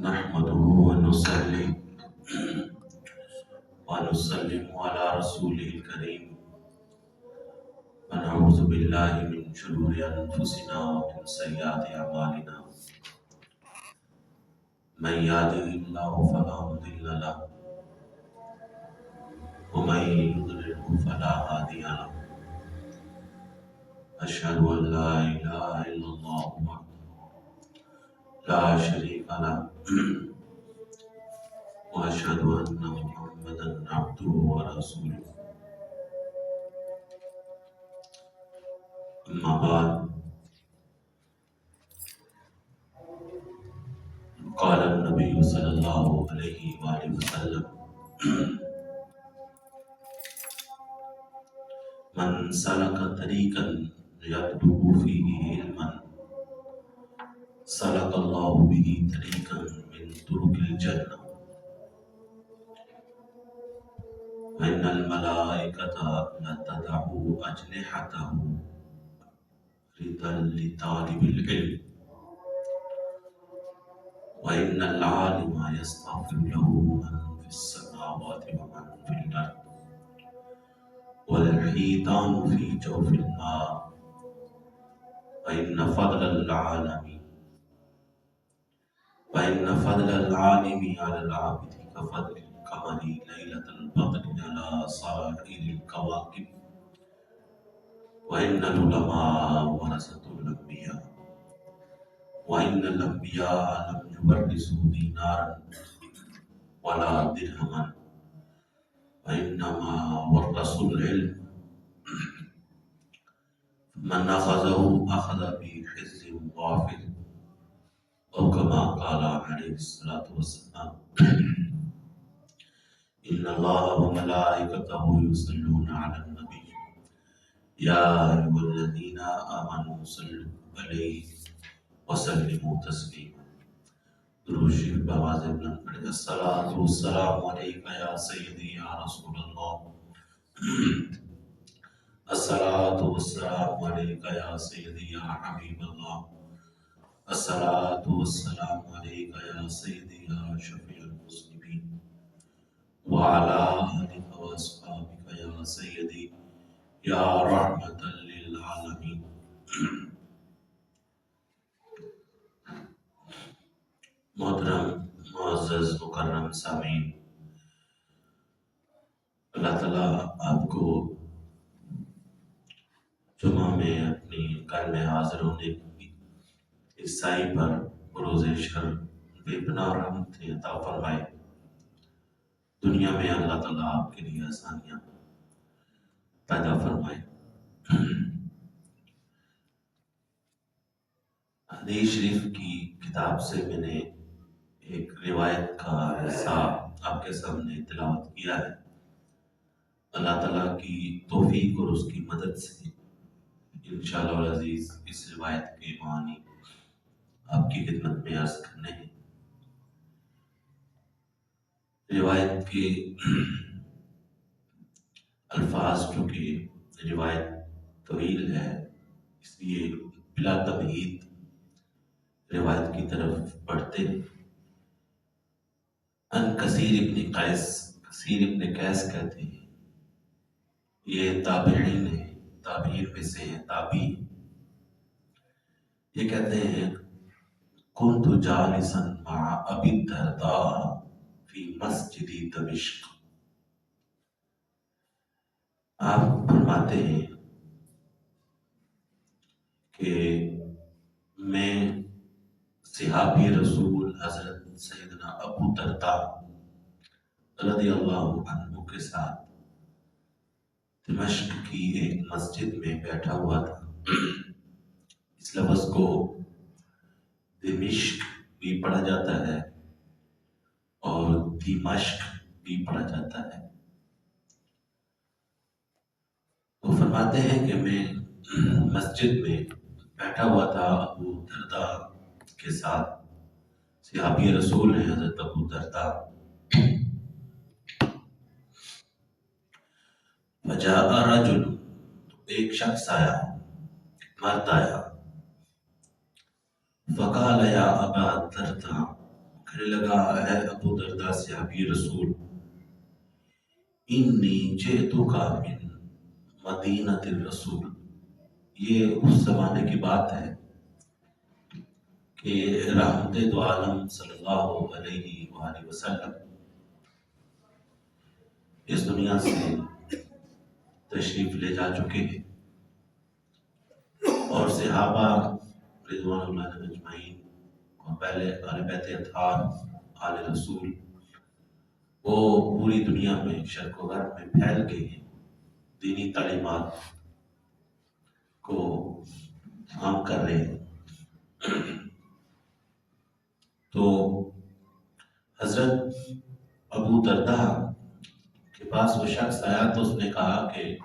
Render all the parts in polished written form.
نحمده ونصلي ونسلم على رسوله الكريم ونعوذ بالله من شرور أنفسنا ومن سيئات أعمالنا من يهده الله فلا مضل له ومن يضلله فلا هادي له أشهد أن لا إله إلا الله وحده لا شريك له وأشهد أن محمدا عبده ورسوله أما بعد قال النبي صلى الله عليه وآله وسلم من سلك طريقا يطلب فيه علما سلك الله به طريقا من طرق الجنة وإن الملائكة لتضع أجنحته رضا لطالب العلم وإن العالم يستغفر له من في السماوات ومن في الأرض والحيتان في جوف الماء وإن فضل العالم على العابد كفضل القمر ليلة البدر على سائر الكواكب وإن العلماء ورثة الأنبياء وإن الأنبياء لم يورثوا دينارا ولا درهما وإنما ورثوا العلم من أخذه أخذ بحز وافر أو كما قال عليه الصلاة والسلام إن الله وملائكته يصلون على النبي يا أيها الذين آمنوا صلوا عليه وسلموا تسليما درود شریف بآواز بلند پڑھیں الصلاۃ والسلام علیک یا سیدی یا رسول اللہ الصلاۃ والسلام علیک یا سیدی یا حبیب اللہ الصلاۃ والسلام علیک یا سیدی یا شفیع المذنبین وعلی آلک واصحابک یا سیدی یا رحمۃ للعالمین محترم معزز مکرم سامعین، اللہ تعالیٰ آپ کو جمعہ میں اپنی گھر میں حاضر ہونے کی عیسائی پر بروز شر بے پناہ رحمت عطا فرمائے۔ دنیا میں اللہ تعالیٰ آپ کے لیے آسانیاں پیدا فرمائے۔ حدیث شریف کی کتاب سے میں نے ایک روایت کا حصہ آپ کے سامنے تلاوت کیا ہے۔ اللہ تعالیٰ کی توفیق اور اس کی مدد سے انشاءاللہ العزیز اس روایت کے معنی آپ کی خدمت میں عرض کرنے ہیں۔ روایت کے الفاظ چونکہ روایت طویل ہے، اس لیے بلا تمہید روایت کی طرف بڑھتے ہیں۔ ان کثیر ابن قیس کہتے ہیں، یہ تابعین ہیں، تابعین میں سے ہیں، تابعی۔ یہ کہتے ہیں کنت جالسا مع ابی الدرداء فی مسجد دمشق۔ آپ فرماتے ہیں کہ میں صحابی رسول حضرت سیدنا ابو درداء رضی اللہ عنہ کے ساتھ دمشق کی ایک مسجد میں بیٹھا ہوا تھا۔ اس لفظ کو دمشق بھی پڑھا جاتا ہے اور دمشق بھی پڑھا جاتا ہے۔ وہ فرماتے ہیں کہ میں مسجد میں بیٹھا ہوا تھا ابو درداء کے ساتھ، صحابی رسول ہیں حضرت ابو درداء۔ فجاء رجل، ایک شخص آیا، مرد آیا، فقال یا ابا الدرداء، کہنے لگا اے ابو درداء صحابی رسول، انی جئتک من مدینۃ الرسول، یہ اس زمانے کی بات ہے کہ رحمت دو عالم صلی اللہ علیہ وآلہ وسلم اس دنیا سے تشریف لے جا چکے ہیں، اور صحابہ رضوان اللہ علیہم اجمعین اور پہلے اہل بیت اطہار آل رسول وہ پوری دنیا میں شرق و غرب میں پھیل گئے ہیں، دینی تعلیمات کو عام کر رہے ہیں۔ تو حضرت ابو درداء کے پاس وہ شخص آیا تو اس نے کہا کہ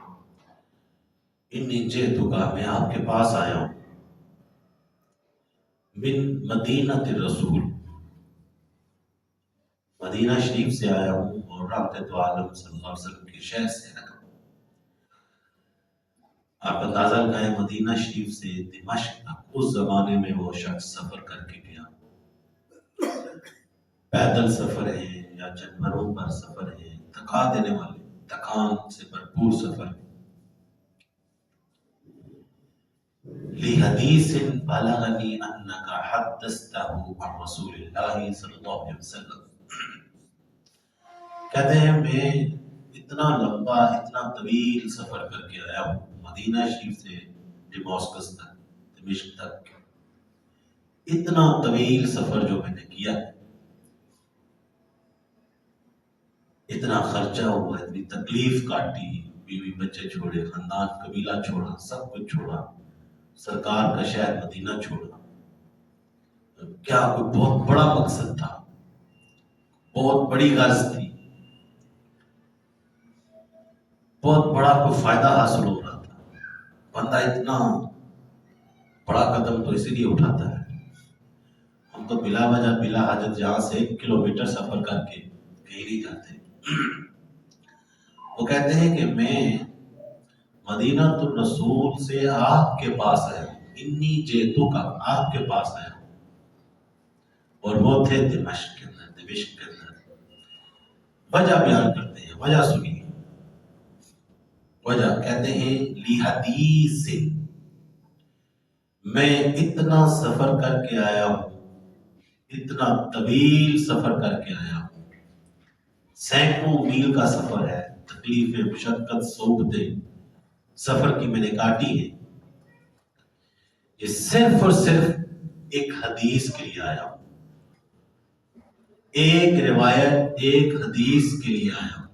انی جئتک، میں آپ کے پاس آیا ہوں، من مدینۃ الرسول، مدینہ شریف سے آیا ہوں، اور رحمت دو عالم صلی اللہ علیہ وسلم کے شہر سے آیا ہوں۔ آپ اندازہ لگائیں مدینہ شریف سے دمشق تک اس زمانے میں وہ شخص سفر کر کے گیا، پیدل سفر ہے یا جانوروں پر سفر ہے، تھکا دینے والے، تھکان سے بھرپور سفر ہے۔ لحدیث بلغنی انک حدثتہ عن رسول اللہ صلی اللہ علیہ وسلم، کہتے ہیں میں اتنا لمبا اتنا طویل سفر کر کے آیا ہوں مدینہ شریف سے ڈماسکس تک، دمشق تک، اتنا طویل سفر جو میں نے کیا ہے، اتنا خرچہ ہوا، اتنی تکلیف کاٹی، بیوی بچے چھوڑے، خاندان قبیلہ چھوڑا، سب کچھ چھوڑا، سرکار کا شہر مدینہ چھوڑا، کیا کوئی بہت بڑا مقصد تھا، بہت بڑی غرض تھی، بہت بڑا کوئی فائدہ حاصل ہو رہا تھا۔ بندہ اتنا بڑا قدم تو اسی لیے اٹھاتا ہے، ہم تو بلا وجہ بلا حاجت یہاں سے 1 کلومیٹر سفر کر کے کہیں نہیں جاتے۔ وہ کہتے ہیں کہ میں مدینہ الرسول سے آپ کے پاس آیا ہوں، انی جئتک، آپ کے پاس آیا ہوں، اور وہ تھے دمشق کے اندر، دمشق کے اندر۔ وجہ بیان کرتے ہیں، وجہ سنیے، وجہ کہتے ہیں لحدیث، میں اتنا سفر کر کے آیا ہوں، اتنا طویل سفر کر کے آیا ہوں، سینکڑوں میل کا سفر ہے، تکلیفیں، مشقت، صعوبتیں سفر کی میں نے کاٹی ہے، یہ صرف اور صرف ایک حدیث کے لیے آیا ہوں، ایک روایت، ایک حدیث کے لیے آیا ہوں۔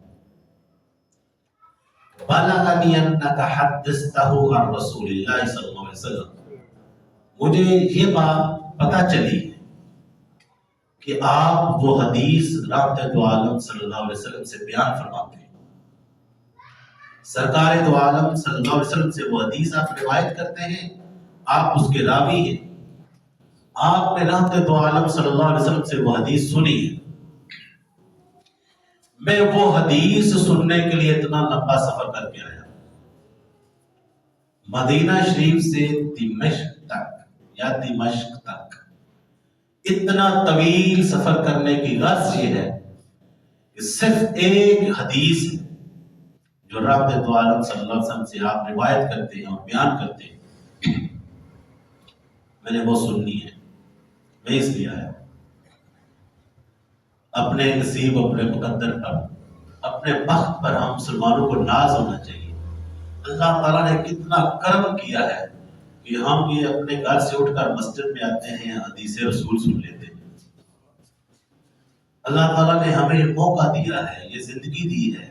بلغنی انک حدثتہ عن رسول اللہ صلی اللہ علیہ وسلم، مجھے یہ بات پتہ چلی کہ آپ وہ حدیث رحمت دو عالم صلی اللہ علیہ وسلم سے بیان فرماتے ہیں، سرکار دو عالم صلی اللہ علیہ وسلم سے وہ حدیث آپ روایت کرتے ہیں، آپ اس کے راوی ہیں، آپ نے رحمت دو عالم صلی اللہ علیہ وسلم سے وہ حدیث سنی ہے۔ میں وہ حدیث سننے کے لیے اتنا لمبا سفر کر کے آیا، مدینہ شریف سے دمشق تک یا دمشق تک، اتنا طویل سفر کرنے کی غرض یہ ہے کہ صرف ایک حدیث ہے جو رحمت دو عالم صلی اللہ علیہ وسلم سے آپ روایت کرتے ہیں اور بیان کرتے ہیں، میں نے وہ سننی ہے، میں اس لیے آیا ہوں۔ اپنے نصیب، اپنے مقدر پر، اپنے بخت پر ہم مسلمانوں کو ناز ہونا چاہیے۔ اللہ تعالیٰ نے کتنا کرم کیا ہے کہ ہم یہ اپنے گھر سے اٹھ کر مسجد میں آتے ہیں، حدیث رسول سن لیتے ہیں۔ اللہ تعالیٰ نے ہمیں یہ موقع دیا ہے، یہ زندگی دی ہے،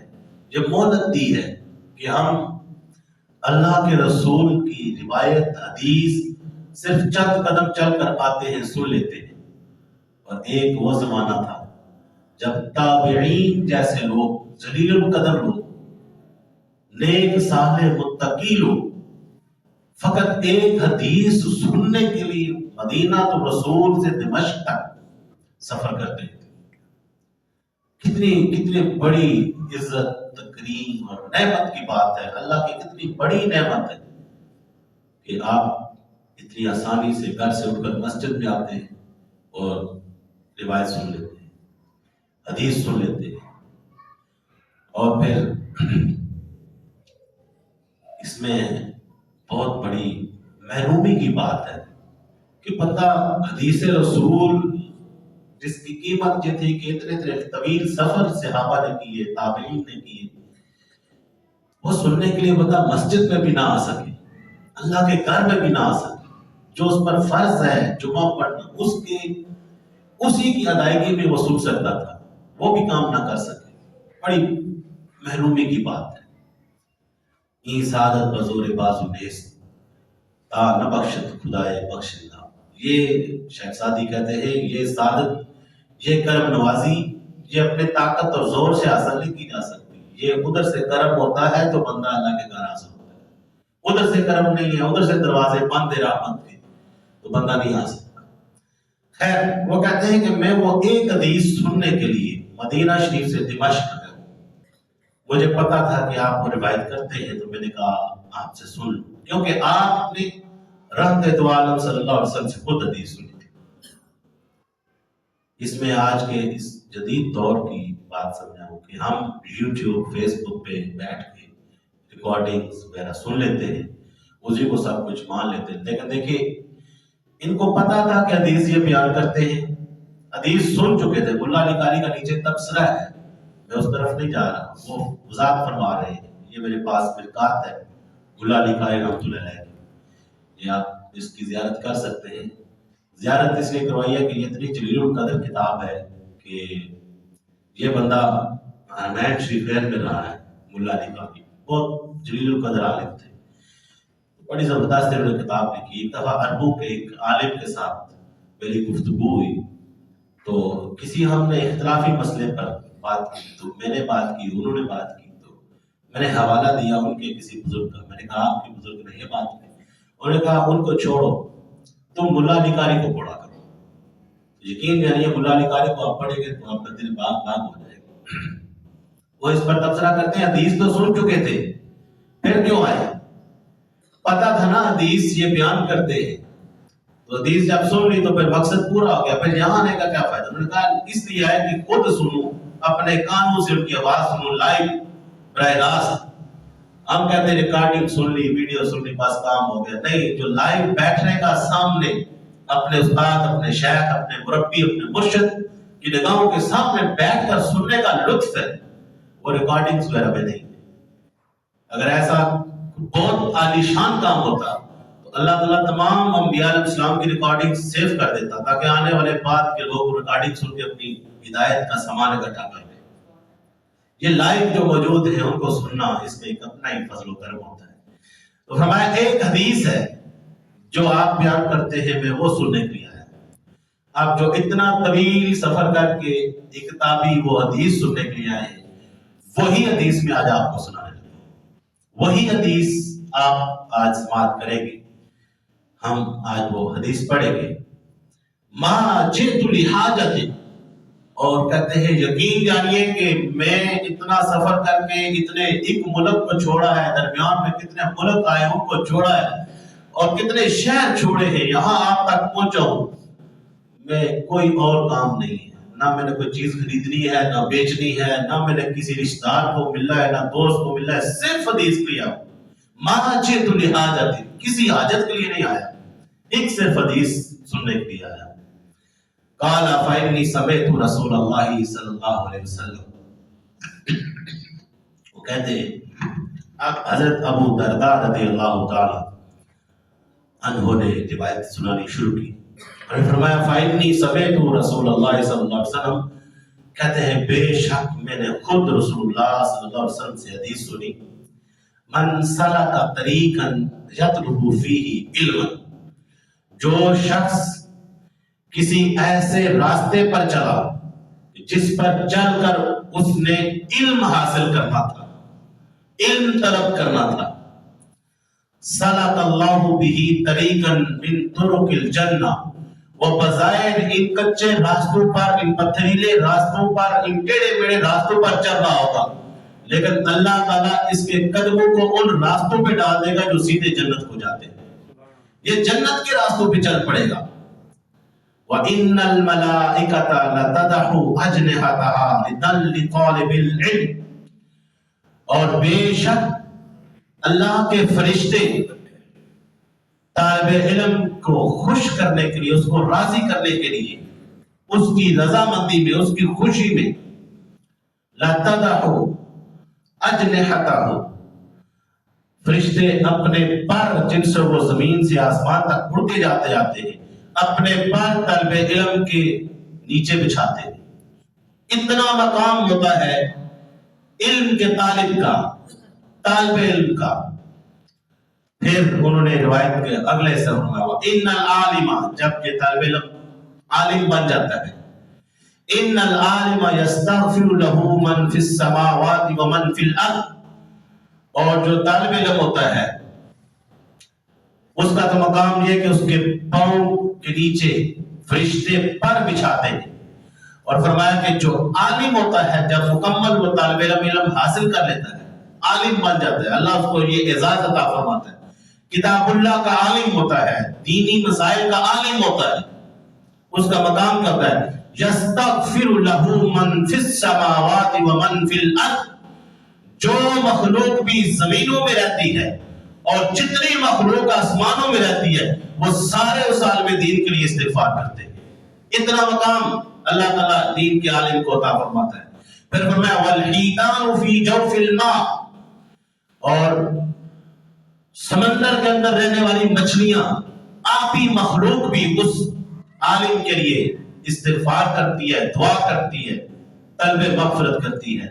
یہ مہلت دی ہے کہ ہم اللہ کے رسول کی روایت، حدیث صرف چند قدم چل کر آتے ہیں، سن لیتے ہیں۔ اور ایک وہ زمانہ تھا جب تابعین جیسے لوگ، ذلیل القدر لوگ، نیک صالح متقی لوگ فقط ایک حدیث سننے کے لیے مدینہ تو رسول سے دمشق تک سفر کرتے تھے۔ کتنی بڑی عزت، تکریم اور نعمت کی بات ہے، اللہ کی کتنی بڑی نعمت ہے کہ آپ اتنی آسانی سے گھر سے اٹھ کر مسجد میں آتے ہیں اور روایت سن لیتے ہیں، حدیث سن لیتے ہیں، اور پھر اس میں بہت بڑی محرومی کی بات ہے کہ بندہ حدیث رسول جس کی قیمت یہ تھی کہ اتنے طویل سفر صحابہ نے کیے، تابعین نے کیے، وہ سننے کے لیے بندہ مسجد میں بھی نہ آ سکے، اللہ کے گھر میں بھی نہ آ سکے، جو اس پر فرض ہے جمعہ پڑھنا اسی کی ادائیگی میں وہ سن سکتا تھا، وہ بھی کام نہ کر سکے، بڑی محرومی کی بات ہے۔ این سعادت بزور بازو نیست تا نہ بخشت خدائے بخشندہ، یہ شیخ سعدی کہتے ہیں یہ سعادت، یہ کرم نوازی، یہ اپنے طاقت اور زور سے حاصل نہیں کی جا سکتی، یہ ادھر سے کرم ہوتا ہے تو بندہ اللہ کے گھر حاصل ہوتا ہے، ادھر سے کرم نہیں ہے، ادھر سے دروازے بند ہے رحمت کے تو بندہ نہیں آ سکتا۔ خیر وہ کہتے ہیں کہ میں وہ ایک حدیث سننے کے لیے مدینہ شریف سے دمشق گیا، مجھے پتا تھا کہ آپ وہ روایت کرتے ہیں تو میں نے کہا آپ سے سن لوں، کیونکہ آپ نے رحمت دو عالم صلی اللہ علیہ وسلم سے خود حدیث سنی تھی۔ اس میں آج کے اس جدید دور کی بات سمجھاؤں کہ ہم یوٹیوب فیس بک پہ بیٹھ کے ریکارڈنگز وغیرہ سن لیتے ہیں، اسی کو سب کچھ مان لیتے ہیں، لیکن دیکھیے ان کو پتا تھا کہ حدیث یہ بیان کرتے ہیں، حدیث سن چکے تھے، ملا علی قاری کا نیچے تبصرہ ہے، میں اس طرف نہیں جا رہا، وہ وضاحت فرما رہے ہیں، یہ میرے پاس مرکات ہے ملا علی قاری رحمۃ اللہ علیہ کی، یہ آپ اس کی زیارت کر سکتے ہیں۔ زیارت اس لیے کروائی ہے کہ یہ اتنی جلیل القدر کتاب ہے کہ یہ بندہ حرمین شریفین میں رہا ہے، ملا علی قاری بہت جلیل القدر عالم تھے، بڑی زبردست انہوں نے کتاب لکھی۔ ایک دفعہ عربوں کے ایک عالم کے ساتھ میری گفتگو ہوئی تو کسی ہم نے اختلافی مسئلے پر بات کی، تو میں نے بات کی، انہوں نے بات کی، تو میں نے حوالہ دیا ان کے کسی بزرگ کا، میں نے کہا آپ کے بزرگ نے یہ بات کی، انہوں نے کہا ان کو چھوڑو، تم ملا علی قاری کو پڑھا کرو، یقین جانیے ملا علی قاری کو آپ پڑھیں گے تو آپ کا دل باغ باغ ہو جائے گا۔ وہ اس پر تبصرہ کرتے ہیں حدیث تو سن چکے تھے، پھر کیوں آئے؟ پتا تھا نا حدیث یہ بیان کرتے ہیں، تو حدیث جب سن لی تو پھر مقصد پورا ہو گیا، پھر یہاں آنے کا کیا فائدہ؟ انہوں نے کہا اس لیے آئے کہ خود سنوں، اپنے کانوں سے ان کی آواز سنوں، لائیو براہ راست۔ ہم کہتے ہیں ریکارڈنگ سن لی، ویڈیو سن لی، بس کام ہو گیا، نہیں، جو لائیو بیٹھنے کا سامنے اپنے استاد، اپنے شیخ، اپنے مربی، اپنے مرشد کی نگاہوں کے سامنے بیٹھ کر سننے کا لطف ہے، وہ ریکارڈنگز وغیرہ میں نہیں۔ اگر ایسا بہت عالیشان کام ہوتا تو اللہ تعالیٰ تمام انبیاء علیہ السلام کی ریکارڈنگ سیو کر دیتا تاکہ آنے والے بعد کے لوگ ریکارڈنگ سن کے اپنی ہدایت کا سامان اکٹھا کر لیں۔ یہ لائیو جو موجود ہیں ان کو سننا اس میں ایک اپنا ہی فضل و کرم ہوتا ہے۔ تو فرمایا ایک حدیث ہے جو آپ بیان کرتے ہیں میں وہ سننے کے لیے آیا، آپ جو اتنا طویل سفر کر کے ایک کتابی وہ حدیث سننے کے لیے آئے ہیں، وہی حدیث میں آج آپ کو سنانے لگا، وہی حدیث آپ آج سماعت کریں گے، ہم آج وہ حدیث پڑھیں گے۔ ما جئت لحاجت، اور کہتے ہیں یقین جانیے کہ میں اتنا سفر کر کے اتنے ایک ملک کو چھوڑا ہے، درمیان میں کتنے ملک آئے ان کو چھوڑا ہے اور کتنے شہر چھوڑے ہیں، یہاں آپ تک پہنچا ہوں، میں کوئی اور کام نہیں ہے، نہ میں نے کوئی چیز خریدنی ہے، نہ بیچنی ہے، نہ میں نے کسی رشتہ دار کو ملنا ہے، نہ دوست کو ملنا ہے، صرف حدیث کے لیے آؤں۔ ما جئت لحاجت، کسی حاجت کے لیے نہیں آیا، ایک صرف حدیث سننے کے لیے آیا۔ قال فإني سمعت رسول اللہ صلی اللہ علیہ وسلم، وہ کہتے ہیں اب حضرت ابو درداء رضی اللہ تعالی عنہ نے روایت سنانی شروع کی، اور فرمایا فإني سمعت رسول اللہ صلی اللہ علیہ وسلم، کہتے ہیں بے شک میں نے خود رسول اللہ صلی اللہ علیہ وسلم سے حدیث سنی، من سلک طریقا یطلب فیہ علما، جو شخص کسی ایسے راستے پر چلا جس پر چل کر اس نے علم حاصل کرنا تھا، علم طلب کرنا تھا، سلک اللہ بہ طریقا من طرق الجنہ، وہ بظاہر ان کچے راستوں پر، ان پتھریلے راستوں پر، ان ٹیڑے میڑے راستوں پر چل رہا ہوگا، لیکن اللہ تعالیٰ اس کے قدموں کو ان راستوں پہ ڈال دے گا جو سیدھے جنت کو جاتے ہیں، یہ جنت کے راستوں پہ چل پڑے گا۔ وَإِنَّ الْمَلَائِكَةَ لَتَضَعُ أَجْنِحَتَهَا لِطَالِبِ الْعِلْمِ، اور بے شک اللہ کے فرشتے طالب علم کو خوش کرنے کے لیے، اس کو راضی کرنے کے لیے، اس کی رضامندی میں، اس کی خوشی میں، لَتَضَعُ أَجْنِحَتَهَا، فرشتے اپنے پر، جن سے وہ زمین سے آسمان تک اڑ کے جاتے ہیں، اپنے پر طالب علم کے نیچے بچھاتے ہیں۔ اتنا مقام ہوتا ہے علم کے طالب کا، طالب علم کا۔ پھر انہوں نے روایت کے اگلے سے فرمایا ان العالم، جب یہ طالب علم عالم بن جاتا ہے، ان العالم یستغفر له من فی السماوات ومن فی الارض، اور جو طالب علم ہوتا ہے اس کا تو مقام یہ کہ اس کے پاؤں کے نیچے فرشتے پر بچھاتے ہیں، اور فرمایا کہ جو عالم ہوتا ہے جب مکمل وہ طالب علم حاصل کر لیتا ہے، عالم بن جاتا ہے، اللہ اس کو یہ اعزاز عطا فرماتا ہے، کتاب اللہ کا عالم ہوتا ہے، دینی مسائل کا عالم ہوتا ہے، اس کا مقام کیا ہوتا ہے؟ یستغفر له من فی السماوات ومن فی الارض، جو مخلوق بھی زمینوں میں رہتی ہے اور جتنی مخلوق آسمانوں میں رہتی ہے، وہ سارے اس عالم دین کے لیے استغفار کرتے ہیں۔ اتنا مقام اللہ تعالیٰ دین کے عالم کو عطا فرماتا ہے۔ پھر فرمایا والحیتان فی جوف الماء، اور سمندر کے اندر رہنے والی مچھلیاں، آبی مخلوق بھی اس عالم کے لیے استغفار کرتی ہے، دعا کرتی ہے، طلب مغفرت کرتی ہے۔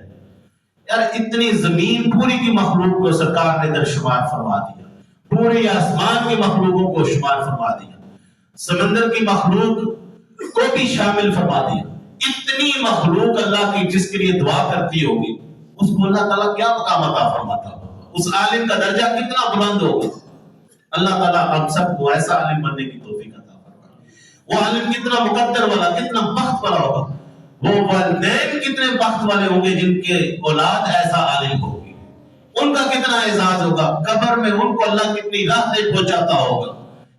یار اتنی زمین پوری کی مخلوق کو سرکار نے در شمار فرما دیا، پوری آسمان کی مخلوقوں کو شمار فرما دیا، سمندر کی مخلوق کو بھی شامل فرما دیا۔ اتنی مخلوق اللہ کی جس کے لیے دعا کرتی ہوگی، اس کو اللہ تعالیٰ کیا مقام عطا فرماتا ہوگا، اس عالم کا درجہ کتنا بلند ہوگا۔ اللہ تعالیٰ ہم سب کو ایسا عالم بننے کی توفیق عطا فرمائے۔ وہ عالم کتنا مقدر والا، کتنا بخت والا ہوگا، وہ والدین کتنے بخت والے ہوں گے جن کے اولاد ایسا عالم ہوگی، ان کا کتنا اعزاز ہوگا، قبر میں ان کو اللہ کتنی راحتیں پہنچاتا ہوگا،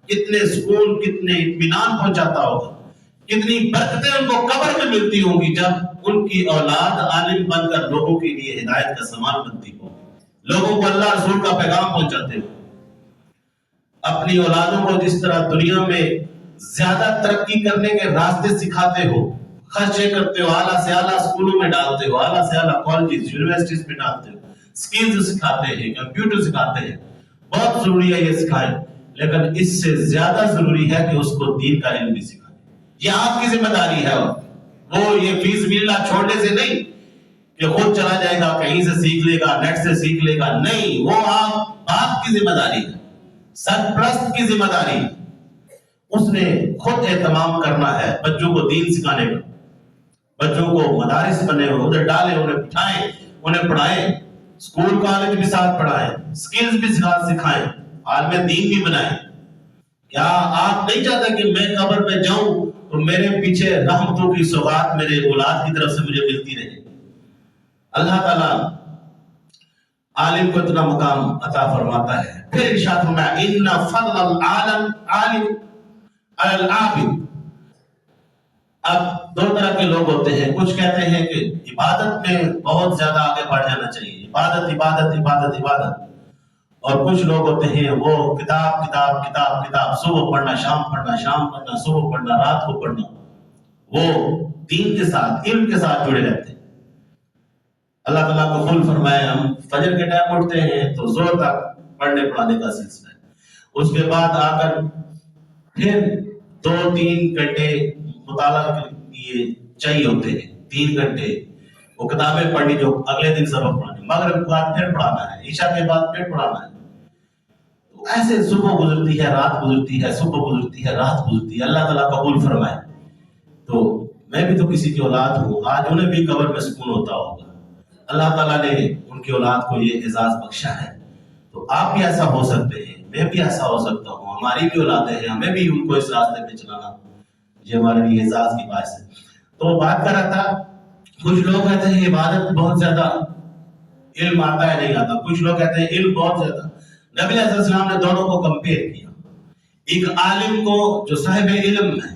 کتنے سکون، کتنے اطمینان پہنچاتا ہوگا، کتنی برکتیں ان کو قبر میں ملتی ہوں گی جب ان کی اولاد عالم بن کر لوگوں کے لیے ہدایت کا سامان بنتی ہوگی، لوگوں کو اللہ رسول کا پیغام پہنچاتے ہو۔ اپنی اولادوں کو جس طرح دنیا میں زیادہ ترقی کرنے کے راستے سکھاتے ہو، خرچے کرتے ہو، اعلیٰ سے اعلیٰ اسکولوں میں ڈالتے ہو، اعلیٰ سے اعلیٰ کالجز یونیورسٹیز میں ڈالتے ہو، سکلز سکھاتے ہیں، کمپیوٹر سکھاتے ہیں، بہت ضروری ہے یہ سکھائیں، لیکن اس سے زیادہ ضروری ہے کہ اس کو دین کا علم بھی سکھائیں۔ یہ آپ کی ذمہ داری ہے، وہ یہ فی سبیل اللہ چھوڑنے سے نہیں کہ خود چلا جائے گا، کہیں سے سیکھ لے گا، نیٹ سے سیکھ لے گا، نہیں، وہ آپ کی ذمہ داری ہے، سرپرست کی ذمہ داری ہے۔ اس نے خود اہتمام کرنا ہے بچوں کو دین سکھانے کا، بچوں کو مدارس بنے ہوئے ادھر ڈالیں، انہیں بٹھائیں، انہیں پڑھائیں، اسکول کالج بھی ساتھ پڑھائیں، سکلز بھی سکھائیں، عالم دین بھی بنائیں۔ کیا آپ نہیں چاہتے کہ میں قبر میں جاؤں تو میرے پیچھے رحمتوں کی سوغات میرے اولاد کی طرف سے مجھے ملتی رہے؟ اللہ تعالیٰ عالم کو اتنا مقام عطا فرماتا ہے۔ پھر ارشاد فرمایا ان فضل العالم عالم علی العابد۔ اب دو طرح کے لوگ ہوتے ہیں، کچھ کہتے ہیں کہ عبادت میں بہت زیادہ آگے بڑھ جانا چاہیے، عبادت عبادت عبادت عبادت، اور کچھ لوگ ہوتے ہیں وہ کتاب کتاب کتاب کتاب، صبح پڑھنا شام پڑھنا، شام پڑھنا صبح پڑھنا، رات کو پڑھنا، وہ دین کے ساتھ علم کے ساتھ جڑے رہتے ہیں۔ اللہ تعالیٰ کو قول فرمائے ہم فجر کے ٹائم اٹھتے ہیں تو زور تک پڑھنے پڑھانے کا سلسلہ ہے، اس کے بعد آ کر پھر 2-3 گھنٹے مطالعہ کے لیے چاہیے ہوتے ہیں، 3 گھنٹے وہ کتابیں پڑھنی جو اگلے دن سبق پڑھانی، مغرب کے بعد پھر پڑھانا ہے، عشاء کے بعد پھر پڑھانا ہے۔ تو ایسے صبح گزرتی ہے، رات گزرتی ہے، صبح گزرتی ہے، رات گزرتی ہے، اللہ تعالیٰ قبول فرمائے۔ تو میں بھی تو کسی کی اولاد ہوں، آج انہیں بھی قبر میں سکون ہوتا ہوگا، اللہ تعالیٰ نے ان کی اولاد کو یہ اعزاز بخشا ہے، تو آپ بھی ایسا ہو سکتے ہیں، میں بھی ایسا ہو سکتا ہوں، ہماری بھی اولادیں ہیں، ہمیں بھی ان کو اس راستے پہ چلانا، یہ ہمارے لیے اعزاز کی بات ہے۔ تو بات کر رہا تھا، کچھ لوگ کہتے ہیں عبادت بہت زیادہ، علم آتا ہے نہیں آتا، کچھ لوگ کہتے ہیں علم بہت زیادہ۔ نبی علیہ السلام نے دونوں کو کمپیئر کیا، ایک عالم کو جو صاحب علم ہے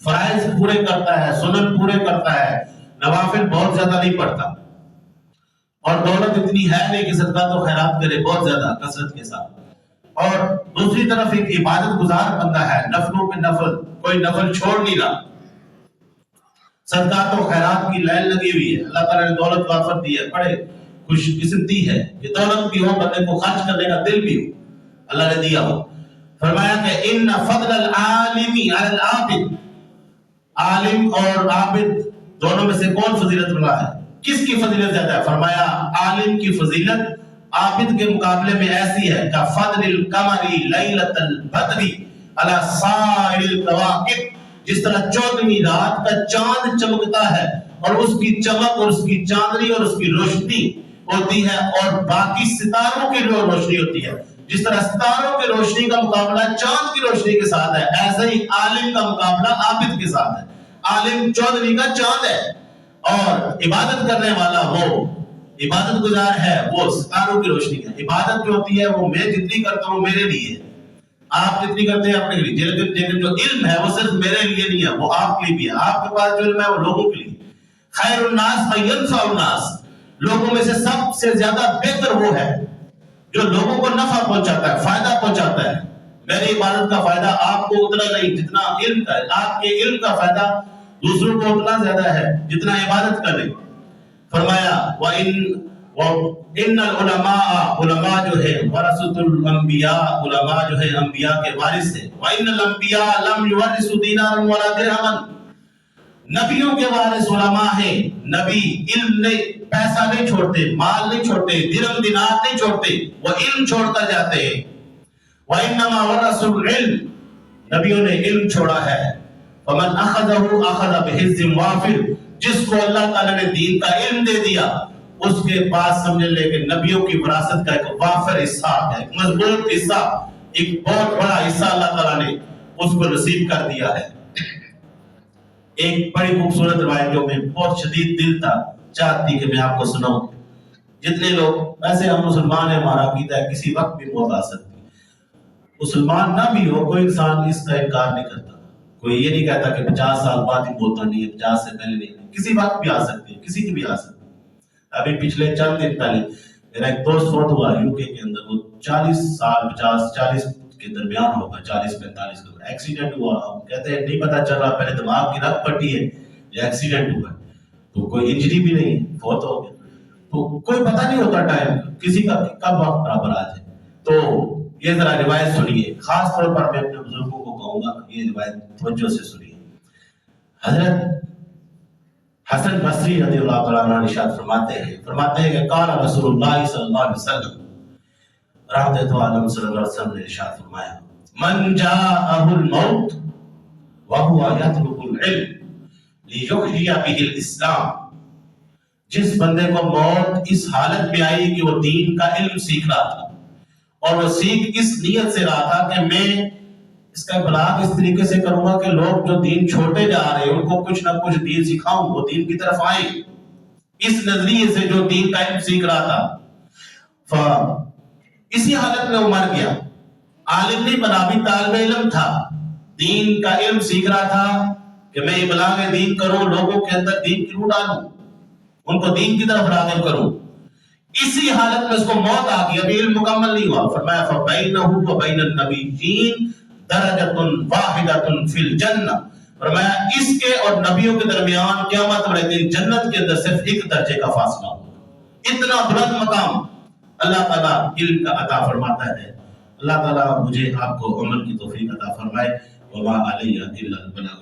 فرائض پورے کرتا ہے، سنن پورے کرتا ہے، نوافل بہت زیادہ نہیں پڑھتا، اور دولت اتنی ہے نہیں کہ صدقات و خیرات کرے بہت زیادہ کثرت کے ساتھ، اور دوسری طرف ایک عبادت گزار بندہ ہے، نفلوں پہ نفل، کوئی نفل چھوڑ نہیں رہا، صدقات و خیرات کی لائن لگی ہوئی ہے، اللہ تعالیٰ نے دولت وافر دی ہے، بڑے خوش قسمتی ہے کہ دولت بھی ہو، بندے کو خرچ کرنے کا دل بھی ہو، اللہ نے دیا ہو۔ فرمایا کہ ان فضل العالم علی العابد، عالم اور عابد دونوں میں سے کون فضیلت والا ہے، کس کی فضیلت زیادہ ہے؟ فرمایا عالم کی فضیلت عابد کے مقابلے میں ایسی ہے کہ فضل القمر لیلۃ البدر علی سائر الکواکب، جس طرح 14ویں رات کا چاند چمکتا ہے اور اس کی چمک اور اس کی چاندنی اور اس کی روشنی ہوتی ہے اور باقی ستاروں کی روشنی ہوتی ہے، جس طرح ستاروں کی روشنی کا مقابلہ چاند کی روشنی کے ساتھ ہے، ایسے ہی عالم کا مقابلہ عابد کے ساتھ ہے۔ عالم 14ویں کا چاند ہے اور عبادت کرنے والا وہ عبادت گزار ہے، وہ ستاروں کی روشنی ہے۔ عبادت جو ہوتی ہے وہ میں جتنی کرتا ہوں میرے لیے، آپ جتنی کرتے ہیں اپنے لیے، لیکن جو علم ہے وہ صرف میرے لیے نہیں ہے، وہ آپ کے لیے بھی ہے۔ آپ کے پاس جو علم ہے وہ لوگوں کے لیے۔ خیر الناس من ینفع الناس، لوگوں میں سے سب سے زیادہ بہتر وہ ہے جو لوگوں کو نفع پہنچاتا ہے، فائدہ پہنچاتا ہے۔ میری عبادت کا فائدہ آپ کو اتنا نہیں جتنا علم کا ہے، آپ کے علم کا فائدہ دوسروں کو اتنا زیادہ ہے جتنا عبادت کا نہیں۔ فرمایا وَإِنَّ الْعُلَمَاءَ، علماء جو ہے وَرَثَةُ الْأَنْبِيَاء، علماء جو ہے انبیاء کے وارث ہیں۔ وَإِنَّ الْأَنْبِيَاءَ لَمْ يُوَرِّثُوا دِينَارًا وَلَا دِرْهَمًا، نبیوں کے وارث علماء ہیں، نبی علم نہیں، پیسہ نہیں چھوڑتے، مال نہیں چھوڑتے، درہم دینار نہیں چھوڑتے، وہ علم چھوڑ کر جاتے ہیں۔ وَإِنَّمَا وَرَثُوا الْعِلْمَ، نبیوں نے علم چھوڑا ہے۔ فَمَنْ أَخَذَهُ أَخَذَ بِحِظٍّ وَافِرٍ، جس کو اللہ تعالیٰ نے دین کا علم دے دیا اس کے پاس سمجھ لے کہ نبیوں کی وراثت کا ایک وافر حصہ ہے، ایک مضبوط حصہ، ایک بہت بڑا حصہ اللہ تعالیٰ نے اس کو نصیب کر دیا ہے۔ ایک بڑی خوبصورت روایت جو میں بہت شدید دل تھا چاہتی کہ میں آپ کو سناؤں۔ جتنے لوگ، ویسے ہم مسلمان ہیں، ہمارا عقیدہ ہے کسی وقت بھی موت آ سکتی ہے، مسلمان نہ بھی ہو کوئی انسان اس کا انکار نہیں کرتا، کوئی یہ نہیں کہتا کہ 50 سال بعد ہی موت آنی ہے، 50 سے پہلے نہیں، کسی وقت بھی آ سکتی ہے، کسی کی بھی آ سکتی ہے۔ ابھی پچھلے چند دن پہلے میرا ایک دوست فوت ہوا یو کے اندر، وہ 40 سال 50-40 کے درمیان ہوگا، 40-45 کا ایکسیڈنٹ ہوا، ہم کہتے ہیں نہیں پتا چل رہا، پہلے دماغ کی رگ پٹی ہے یا ایکسیڈنٹ ہوا ہے، تو کوئی انجری بھی نہیں، فوت ہو گیا، تو کوئی پتہ نہیں ہوتا ٹائم کسی کا کب وقت برابر آ جائے۔ تو یہ ذرا روایت سنیے، خاص طور پر میں اپنے بزرگوں کو کہوں گا یہ روایت توجہ سے سنیے۔ حضرت حسن بصری رضی اللہ تعالیٰ عنہ ارشاد فرماتے ہیں کہ قال رسول اللہ صلی اللہ علیہ وسلم، رحمت عالم صلی اللہ علیہ وسلم نے ارشاد فرمایا، من جاءه الموت وهو يطلب العلم ليحيي به الاسلام، جس بندے کو موت اس حالت میں آئی کہ وہ دین کا علم سیکھ رہا تھا اور وہ سیکھ اس نیت سے رہا تھا کہ میں اس کا ابلاغ اس طریقے سے کروں گا کہ لوگ جو دین چھوٹے جا رہے ہیں ان کو کچھ نہ کچھ دین سکھاؤں، وہ دین کی طرف آئیں، اس نظریے سے جو دین کا علم سیکھ رہا تھا، اسی حالت میں وہ مر گیا۔ عالم نہیں بنا، بھی طالب علم تھا، دین کا علم سیکھ رہا تھا کہ میں ابلاغ دین کروں، لوگوں کے اندر دین کی روح ڈالوں، ان کو دین کی طرف راغب کروں، اسی حالت میں اس کو موت آ گئی، ابھی علم مکمل نہیں ہوا۔ فرمایا فَبَيْنَهُ وَبَيْنَ النَّبِيِّينَ درجۃ واحدۃ فی الجنہ، فرمایا اس کے اور نبیوں کے درمیان قیامت والے دن جنت کے اندر صرف ایک درجے کا فاصلہ ہوگا۔ اتنا بلند مقام اللہ تعالیٰ علم کا عطا فرماتا ہے۔ اللہ تعالیٰ مجھے آپ کو عمل کی توفیق عطا فرمائے۔ وما علیہ الا البلاغ۔